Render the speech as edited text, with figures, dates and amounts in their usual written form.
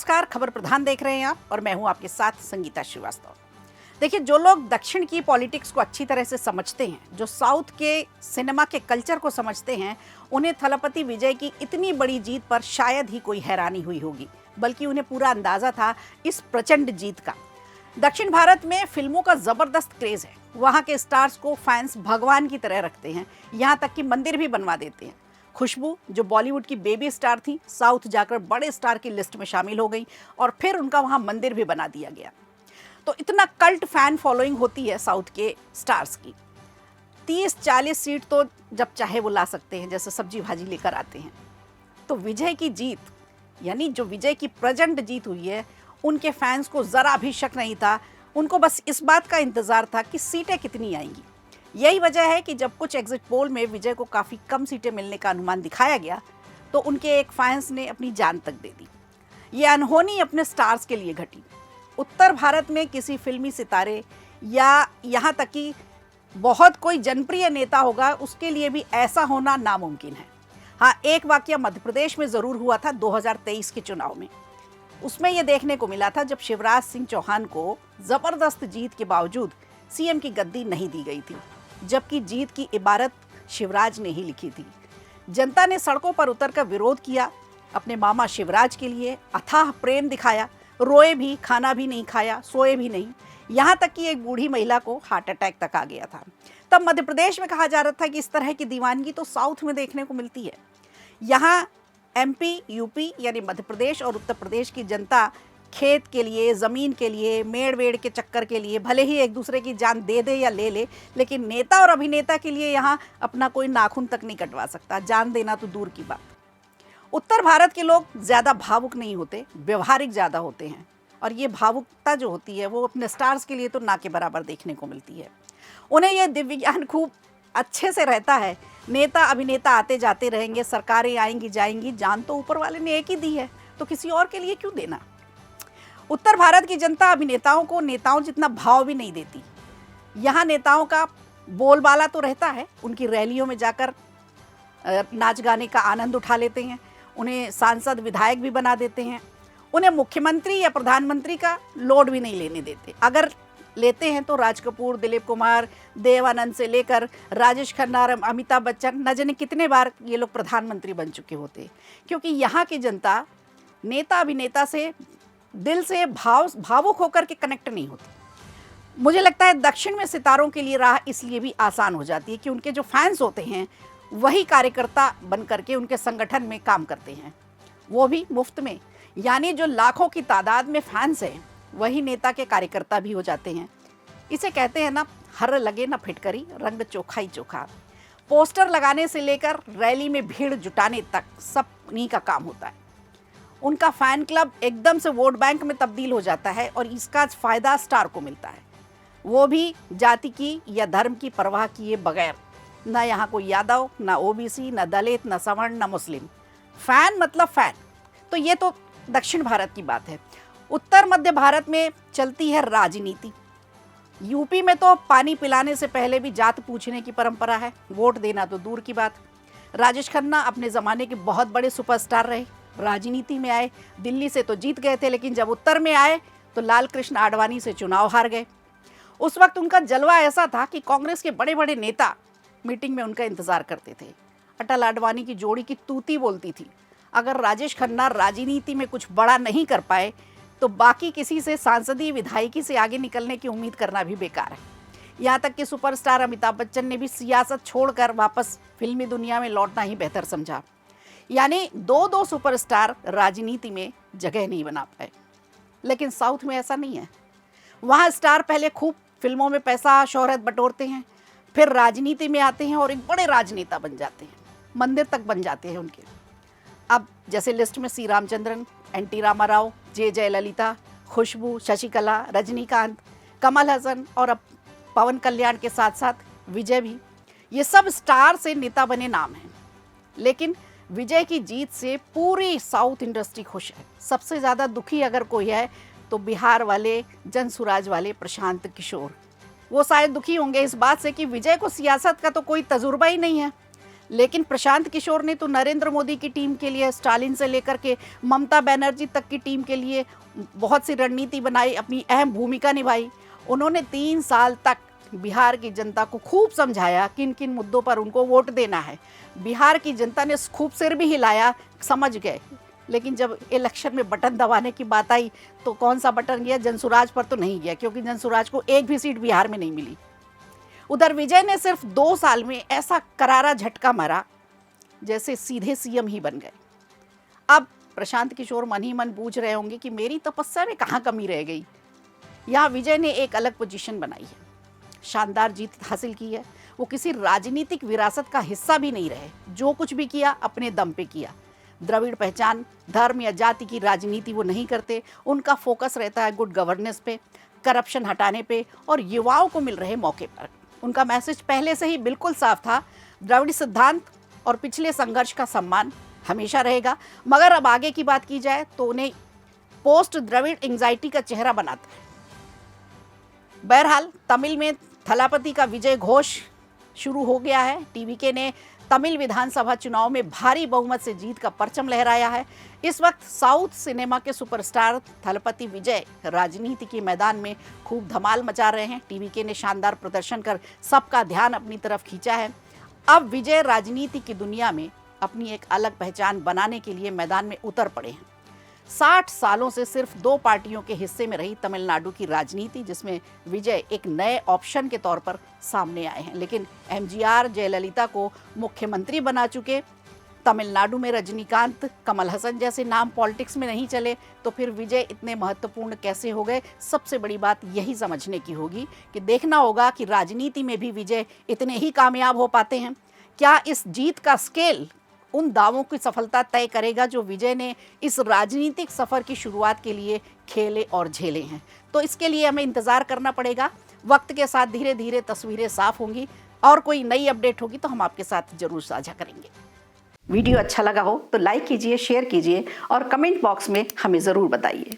नमस्कार, खबर प्रधान देख रहे हैं आप और मैं हूं आपके साथ संगीता श्रीवास्तव। देखिए, जो लोग दक्षिण की पॉलिटिक्स को अच्छी तरह से समझते हैं, जो साउथ के सिनेमा के कल्चर को समझते हैं, उन्हें थलपति विजय की इतनी बड़ी जीत पर शायद ही कोई हैरानी हुई होगी, बल्कि उन्हें पूरा अंदाजा था इस प्रचंड जीत का। दक्षिण भारत में फिल्मों का जबरदस्त क्रेज है। वहाँ के स्टार्स को फैंस भगवान की तरह रखते हैं, यहाँ तक कि मंदिर भी बनवा देते हैं। खुशबू, जो बॉलीवुड की बेबी स्टार थी, साउथ जाकर बड़े स्टार की लिस्ट में शामिल हो गई और फिर उनका वहाँ मंदिर भी बना दिया गया। तो इतना कल्ट फैन फॉलोइंग होती है साउथ के स्टार्स की। 30-40 सीट तो जब चाहे वो ला सकते हैं, जैसे सब्जी भाजी लेकर आते हैं। तो विजय की जीत, यानी जो विजय की प्रचंड जीत हुई है, उनके फैंस को ज़रा भी शक नहीं था। उनको बस इस बात का इंतज़ार था कि सीटें कितनी आएंगी। यही वजह है कि जब कुछ एग्जिट पोल में विजय को काफ़ी कम सीटें मिलने का अनुमान दिखाया गया, तो उनके एक फैंस ने अपनी जान तक दे दी। ये अनहोनी अपने स्टार्स के लिए घटी। उत्तर भारत में किसी फिल्मी सितारे या यहाँ तक कि बहुत कोई जनप्रिय नेता होगा, उसके लिए भी ऐसा होना नामुमकिन है। हाँ, एक वाकया मध्य प्रदेश में ज़रूर हुआ था 2023 के चुनाव में। उसमें यह देखने को मिला था जब शिवराज सिंह चौहान को ज़बरदस्त जीत के बावजूद सीएम की गद्दी नहीं दी गई थी, जबकि जीत की इबारत शिवराज ने ही लिखी थी। जनता ने सड़कों पर उतरकर विरोध किया, अपने मामा शिवराज के लिए अथाह प्रेम दिखाया, रोए भी, खाना भी नहीं खाया, सोए भी नहीं, यहाँ तक कि एक बूढ़ी महिला को हार्ट अटैक तक आ गया था। तब मध्य प्रदेश में कहा जा रहा था कि इस तरह की दीवानगी तो साउथ में देखने को मिलती है। यहाँ एमपी, यूपी यानी मध्य प्रदेश और उत्तर प्रदेश की जनता खेत के लिए, ज़मीन के लिए, मेड़ वेड़ के चक्कर के लिए भले ही एक दूसरे की जान दे दे या ले ले, लेकिन नेता और अभिनेता के लिए यहाँ अपना कोई नाखून तक नहीं कटवा सकता, जान देना तो दूर की बात। उत्तर भारत के लोग ज़्यादा भावुक नहीं होते, व्यवहारिक ज़्यादा होते हैं, और ये भावुकता जो होती है वो अपने स्टार्स के लिए तो ना के बराबर देखने को मिलती है। उन्हें यह दिव्य ज्ञान खूब अच्छे से रहता है, नेता अभिनेता आते जाते रहेंगे, सरकारें आएंगी जाएंगी, जान तो ऊपर वाले ने एक ही दी है, तो किसी और के लिए क्यों देना। उत्तर भारत की जनता अभिनेताओं को नेताओं जितना भाव भी नहीं देती। यहाँ नेताओं का बोलबाला तो रहता है, उनकी रैलियों में जाकर नाच गाने का आनंद उठा लेते हैं, उन्हें सांसद विधायक भी बना देते हैं, उन्हें मुख्यमंत्री या प्रधानमंत्री का लोड भी नहीं लेने देते। अगर लेते हैं तो राज कपूर, दिलीप कुमार, देवानंद से लेकर राजेश खन्ना, अमिताभ बच्चन, न जाने कितने बार ये लोग प्रधानमंत्री बन चुके होते, क्योंकि यहाँ की जनता नेता अभिनेता से दिल से भावुक होकर के कनेक्ट नहीं होती। मुझे लगता है दक्षिण में सितारों के लिए राह इसलिए भी आसान हो जाती है कि उनके जो फैंस होते हैं वही कार्यकर्ता बन करके उनके संगठन में काम करते हैं, वो भी मुफ्त में। यानी जो लाखों की तादाद में फैंस हैं वही नेता के कार्यकर्ता भी हो जाते हैं। इसे कहते हैं ना, हर लगे ना फिटकरी, रंग चोखा ही चोखा। पोस्टर लगाने से लेकर रैली में भीड़ जुटाने तक सब उन्हीं का काम होता है। उनका फ़ैन क्लब एकदम से वोट बैंक में तब्दील हो जाता है और इसका फ़ायदा स्टार को मिलता है, वो भी जाति की या धर्म की परवाह किए बगैर। ना यहाँ कोई यादव, ना ओबीसी, ना दलित, ना सवर्ण, ना मुस्लिम। फ़ैन मतलब फ़ैन। तो ये तो दक्षिण भारत की बात है। उत्तर मध्य भारत में चलती है राजनीति। यूपी में तो पानी पिलाने से पहले भी जात पूछने की परंपरा है, वोट देना तो दूर की बात। राजेश खन्ना अपने ज़माने के बहुत बड़े सुपरस्टार रहे, राजनीति में आए, दिल्ली से तो जीत गए थे, लेकिन जब उत्तर में आए तो लाल कृष्ण आडवाणी से चुनाव हार गए। उस वक्त उनका जलवा ऐसा था कि कांग्रेस के बड़े बड़े नेता मीटिंग में उनका इंतजार करते थे। अटल आडवाणी की जोड़ी की तूती बोलती थी। अगर राजेश खन्ना राजनीति में कुछ बड़ा नहीं कर पाए तो बाकी किसी से सांसदीय विधायकी से आगे निकलने की उम्मीद करना भी बेकार है। यहाँ तक कि सुपरस्टार अमिताभ बच्चन ने भी सियासत छोड़कर वापस फिल्मी दुनिया में लौटना ही बेहतर समझा। यानी दो सुपरस्टार राजनीति में जगह नहीं बना पाए। लेकिन साउथ में ऐसा नहीं है। वहाँ स्टार पहले खूब फिल्मों में पैसा शोहरत बटोरते हैं, फिर राजनीति में आते हैं और एक बड़े राजनेता बन जाते हैं, मंदिर तक बन जाते हैं उनके। अब जैसे लिस्ट में सी रामचंद्रन, एन.टी. रामाराव, जे जयललिता, खुशबू, शशिकला, रजनीकांत, कमल हसन और अब पवन कल्याण के साथ साथ विजय भी, ये सब स्टार से नेता बने नाम हैं। लेकिन विजय की जीत से पूरी साउथ इंडस्ट्री खुश है। सबसे ज़्यादा दुखी अगर कोई है तो बिहार वाले, जनसुराज वाले प्रशांत किशोर। वो शायद दुखी होंगे इस बात से कि विजय को सियासत का तो कोई तजुर्बा ही नहीं है। लेकिन प्रशांत किशोर ने तो नरेंद्र मोदी की टीम के लिए, स्टालिन से लेकर के ममता बनर्जी तक की टीम के लिए बहुत सी रणनीति बनाई, अपनी अहम भूमिका निभाई। उन्होंने 3 साल तक बिहार की जनता को खूब समझाया किन किन मुद्दों पर उनको वोट देना है। बिहार की जनता ने खूब सिर भी हिलाया, समझ गए। लेकिन जब इलेक्शन में बटन दबाने की बात आई तो कौन सा बटन गया? जनसुराज पर तो नहीं गया, क्योंकि जनसुराज को एक भी सीट बिहार में नहीं मिली। उधर विजय ने सिर्फ 2 साल में ऐसा करारा झटका मारा जैसे सीधे सीएम ही बन गए। अब प्रशांत किशोर मन ही मन पूछ रहे होंगे कि मेरी तपस्या में कहाँ कमी रह गई। यहाँ विजय ने एक अलग पोजीशन बनाई है, शानदार जीत हासिल की है। वो किसी राजनीतिक विरासत का हिस्सा भी नहीं रहे, जो कुछ भी किया अपने दम पे किया। द्रविड़ पहचान, धर्म या जाति की राजनीति वो नहीं करते। उनका फोकस रहता है गुड गवर्नेंस पे, करप्शन हटाने पे और युवाओं को मिल रहे मौके पर। उनका मैसेज पहले से ही बिल्कुल साफ था, द्रविड़ सिद्धांत और पिछले संघर्ष का सम्मान हमेशा रहेगा। मगर अब आगे की बात की जाए तो उन्हें पोस्ट द्रविड़ एंग्जाइटी का चेहरा बनाता है। बहरहाल तमिल में थलापति का विजय घोष शुरू हो गया है। टीवीके ने तमिल विधानसभा चुनाव में भारी बहुमत से जीत का परचम लहराया है। इस वक्त साउथ सिनेमा के सुपरस्टार थलपति विजय राजनीति के मैदान में खूब धमाल मचा रहे हैं। टीवीके ने शानदार प्रदर्शन कर सबका ध्यान अपनी तरफ खींचा है। अब विजय राजनीति की दुनिया में अपनी एक अलग पहचान बनाने के लिए मैदान में उतर पड़े हैं। 60 सालों से सिर्फ 2 पार्टियों के हिस्से में रही तमिलनाडु की राजनीति, जिसमें विजय एक नए ऑप्शन के तौर पर सामने आए हैं। लेकिन एमजीआर, जयललिता को मुख्यमंत्री बना चुके तमिलनाडु में रजनीकांत, कमल हसन जैसे नाम पॉलिटिक्स में नहीं चले, तो फिर विजय इतने महत्वपूर्ण कैसे हो गए? सबसे बड़ी बात यही समझने की होगी कि देखना होगा कि राजनीति में भी विजय इतने ही कामयाब हो पाते हैं। क्या इस जीत का स्केल उन दावों की सफलता तय करेगा जो विजय ने इस राजनीतिक सफर की शुरुआत के लिए खेले और झेले हैं? तो इसके लिए हमें इंतजार करना पड़ेगा। वक्त के साथ धीरे धीरे तस्वीरें साफ होंगी और कोई नई अपडेट होगी तो हम आपके साथ जरूर साझा करेंगे। वीडियो अच्छा लगा हो तो लाइक कीजिए, शेयर कीजिए और कमेंट बॉक्स में हमें ज़रूर बताइए।